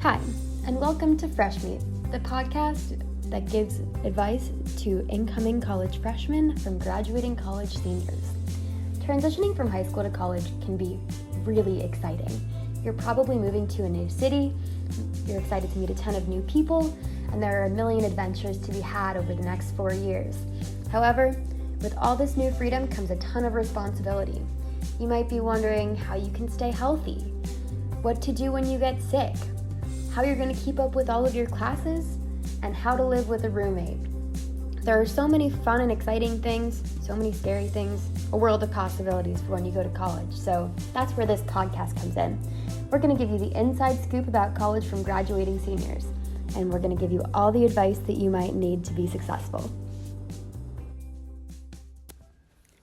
Hi, and welcome to Fresh Meat, the podcast that gives advice to incoming college freshmen from graduating college seniors. Transitioning from high school to college can be really exciting. You're probably moving to a new city, you're excited to meet a ton of new people, and there are a million adventures to be had over the next 4 years. However, with all this new freedom comes a ton of responsibility. You might be wondering how you can stay healthy, what to do when you get sick, how you're going to keep up with all of your classes, and how to live with a roommate. There are so many fun and exciting things, so many scary things, a world of possibilities for when you go to college. So that's where this podcast comes in. We're going to give you the inside scoop about college from graduating seniors, and we're going to give you all the advice that you might need to be successful.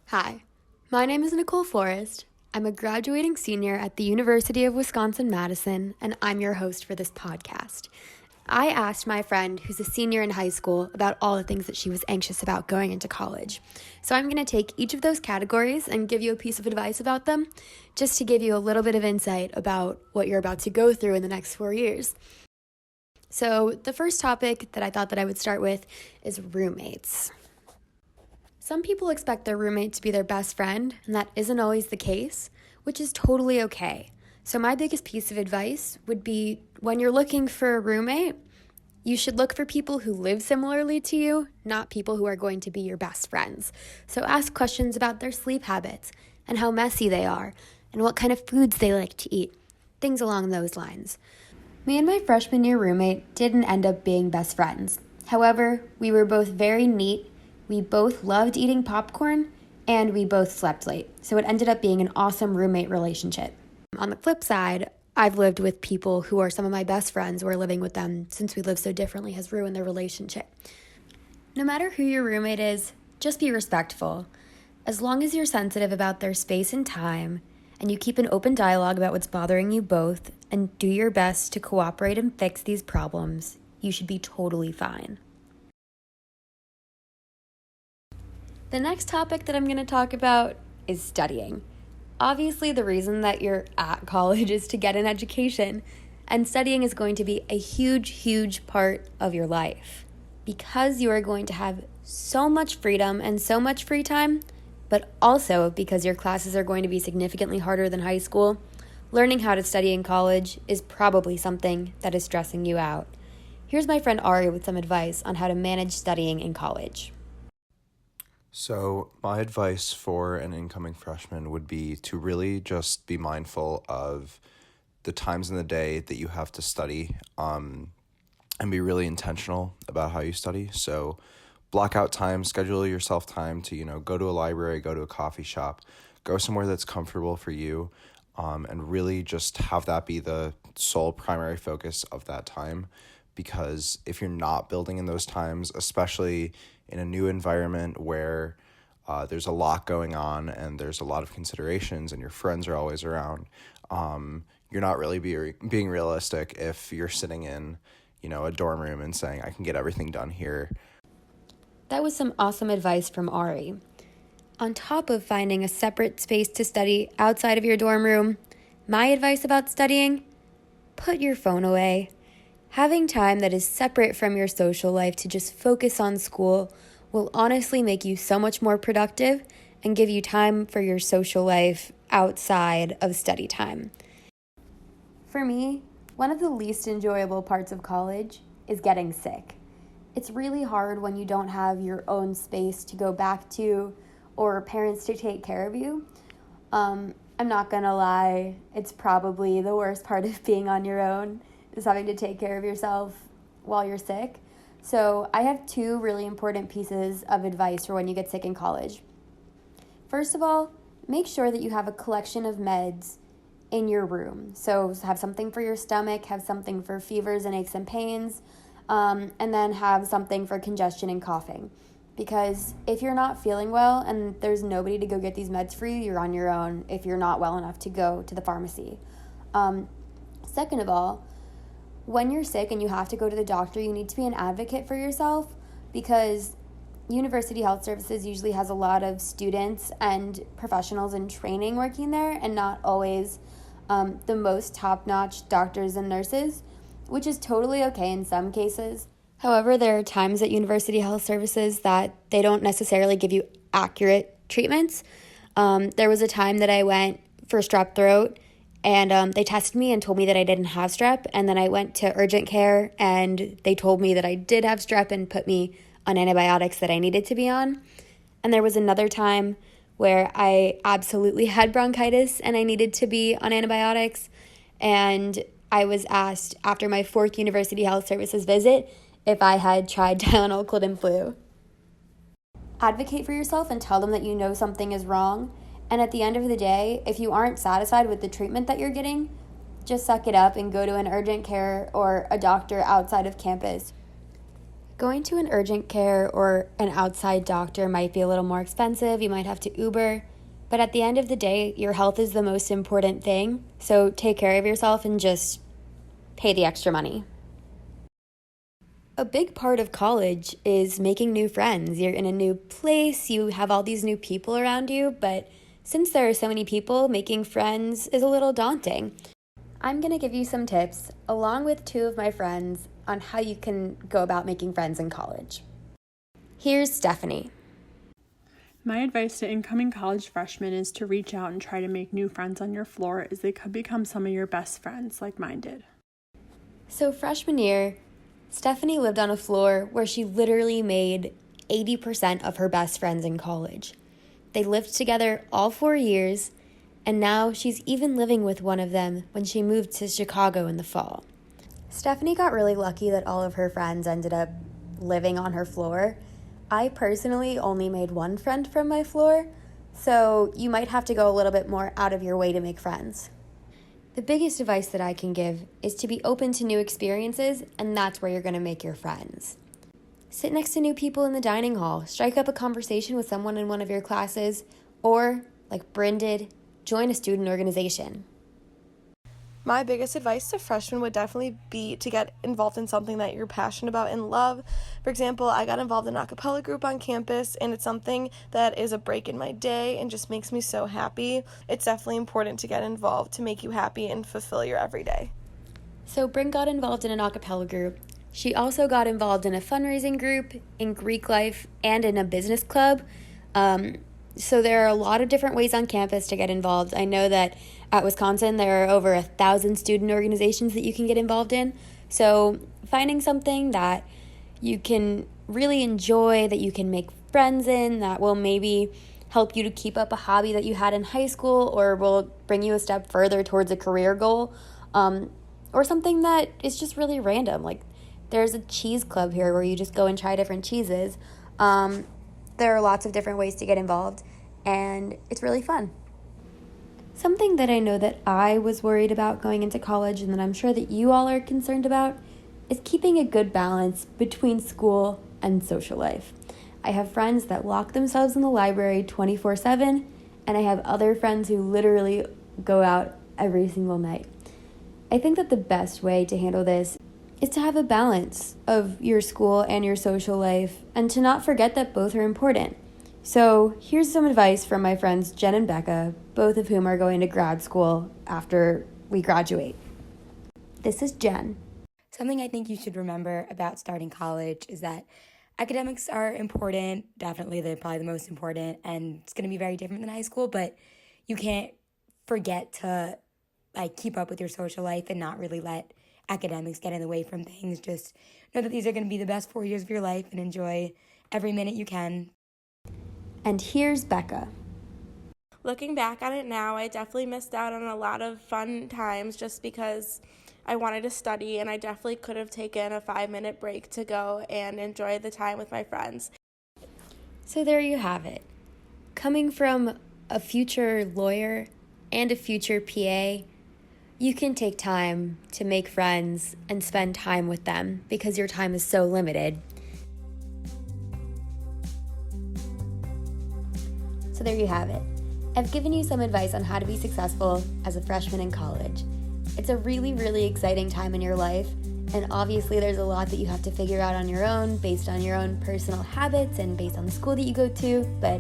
Hi, my name is Nicole Forest. I'm a graduating senior at the University of Wisconsin-Madison, and I'm your host for this podcast. I asked my friend, who's a senior in high school, about all the things that she was anxious about going into college. So I'm going to take each of those categories and give you a piece of advice about them, just to give you a little bit of insight about what you're about to go through in the next 4 years. So the first topic that I thought that I would start with is roommates. Some people expect their roommate to be their best friend, and that isn't always the case, which is totally okay. So my biggest piece of advice would be, when you're looking for a roommate, you should look for people who live similarly to you, not people who are going to be your best friends. So ask questions about their sleep habits and how messy they are and what kind of foods they like to eat, things along those lines. Me and my freshman year roommate didn't end up being best friends. However, we were both very neat, we both loved eating popcorn, and we both slept late. So it ended up being an awesome roommate relationship. On the flip side, I've lived with people who are some of my best friends, where living with them since we live so differently has ruined their relationship. No matter who your roommate is, just be respectful. As long as you're sensitive about their space and time, and you keep an open dialogue about what's bothering you both, and do your best to cooperate and fix these problems, you should be totally fine. The next topic that I'm going to talk about is studying. Obviously, the reason that you're at college is to get an education, and studying is going to be a huge, huge part of your life, because you are going to have so much freedom and so much free time, but also because your classes are going to be significantly harder than high school. Learning how to study in college is probably something that is stressing you out. Here's my friend Ari with some advice on how to manage studying in college. So my advice for an incoming freshman would be to really just be mindful of the times in the day that you have to study, and be really intentional about how you study. So block out time, schedule yourself time to, go to a library, go to a coffee shop, go somewhere that's comfortable for you, and really just have that be the sole primary focus of that time. Because if you're not building in those times, especially in a new environment where there's a lot going on and there's a lot of considerations and your friends are always around, you're not really being realistic if you're sitting in, a dorm room and saying, I can get everything done here. That was some awesome advice from Ari. On top of finding a separate space to study outside of your dorm room, my advice about studying: put your phone away. Having time that is separate from your social life to just focus on school will honestly make you so much more productive and give you time for your social life outside of study time. For me, one of the least enjoyable parts of college is getting sick. It's really hard when you don't have your own space to go back to or parents to take care of you. I'm not gonna lie, it's probably the worst part of being on your own, is having to take care of yourself while you're sick. So I have 2 really important pieces of advice for when you get sick in college. First of all, make sure that you have a collection of meds in your room. So have something for your stomach, have something for fevers and aches and pains, and then have something for congestion and coughing. Because if you're not feeling well and there's nobody to go get these meds for you, you're on your own if you're not well enough to go to the pharmacy. Second of all, when you're sick and you have to go to the doctor, you need to be an advocate for yourself, because University Health Services usually has a lot of students and professionals in training working there, and not always the most top-notch doctors and nurses. which is totally okay in some cases. However, there are times at University Health Services that they don't necessarily give you accurate treatments. There was a time that I went for strep throat, and they tested me and told me that I didn't have strep, and then I went to urgent care, and they told me that I did have strep and put me on antibiotics that I needed to be on. And there was another time where I absolutely had bronchitis and I needed to be on antibiotics, and I was asked after my 4th University Health Services visit if I had tried Tylenol, cold, and flu. Advocate for yourself and tell them that you know something is wrong. And at the end of the day, if you aren't satisfied with the treatment that you're getting, just suck it up and go to an urgent care or a doctor outside of campus. Going to an urgent care or an outside doctor might be a little more expensive. You might have to Uber. But at the end of the day, your health is the most important thing. So take care of yourself and just pay the extra money. A big part of college is making new friends. You're in a new place, you have all these new people around you, but since there are so many people, making friends is a little daunting. I'm going to give you some tips, along with 2 of my friends, on how you can go about making friends in college. Here's Stephanie. My advice to incoming college freshmen is to reach out and try to make new friends on your floor, as they could become some of your best friends like mine did. So freshman year, Stephanie lived on a floor where she literally made 80% of her best friends in college. They lived together all 4 years, and now she's even living with one of them when she moved to Chicago in the fall. Stephanie got really lucky that all of her friends ended up living on her floor. I personally only made 1 friend from my floor, so you might have to go a little bit more out of your way to make friends. The biggest advice that I can give is to be open to new experiences, and that's where you're going to make your friends. Sit next to new people in the dining hall, strike up a conversation with someone in one of your classes, or, like Bryn did, join a student organization. My biggest advice to freshmen would definitely be to get involved in something that you're passionate about and love. For example, I got involved in an a cappella group on campus, and it's something that is a break in my day and just makes me so happy. It's definitely important to get involved to make you happy and fulfill your everyday. So Bryn got involved in an a cappella group. She also got involved in a fundraising group, in Greek life, and in a business club. So there are a lot of different ways on campus to get involved. I know that at Wisconsin there are over 1,000 student organizations that you can get involved in. So finding something that you can really enjoy, that you can make friends in, that will maybe help you to keep up a hobby that you had in high school or will bring you a step further towards a career goal, or something that is just really random. Like there's a cheese club here where you just go and try different cheeses. There are lots of different ways to get involved, and it's really fun. Something that I know that I was worried about going into college, and that I'm sure that you all are concerned about, is keeping a good balance between school and social life. I have friends that lock themselves in the library 24/7, and I have other friends who literally go out every single night. I think that the best way to handle this is to have a balance of your school and your social life, and to not forget that both are important. So here's some advice from my friends Jen and Becca, both of whom are going to grad school after we graduate. This is Jen. Something I think you should remember about starting college is that academics are important. Definitely, they're probably the most important, and it's going to be very different than high school, but you can't forget to keep up with your social life and not really let academics get in the way from things. Just know that these are going to be the best 4 years of your life and enjoy every minute you can. And here's Becca. Looking back on it now, I definitely missed out on a lot of fun times just because I wanted to study, and I definitely could have taken a 5-minute break to go and enjoy the time with my friends. So there you have it. Coming from a future lawyer and a future PA, you can take time to make friends and spend time with them because your time is so limited. So there you have it. I've given you some advice on how to be successful as a freshman in college. It's a really, really exciting time in your life, and obviously there's a lot that you have to figure out on your own based on your own personal habits and based on the school that you go to, but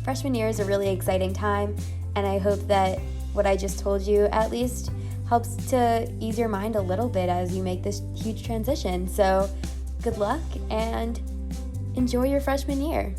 freshman year is a really exciting time, and I hope that what I just told you at least helps to ease your mind a little bit as you make this huge transition. So good luck and enjoy your freshman year.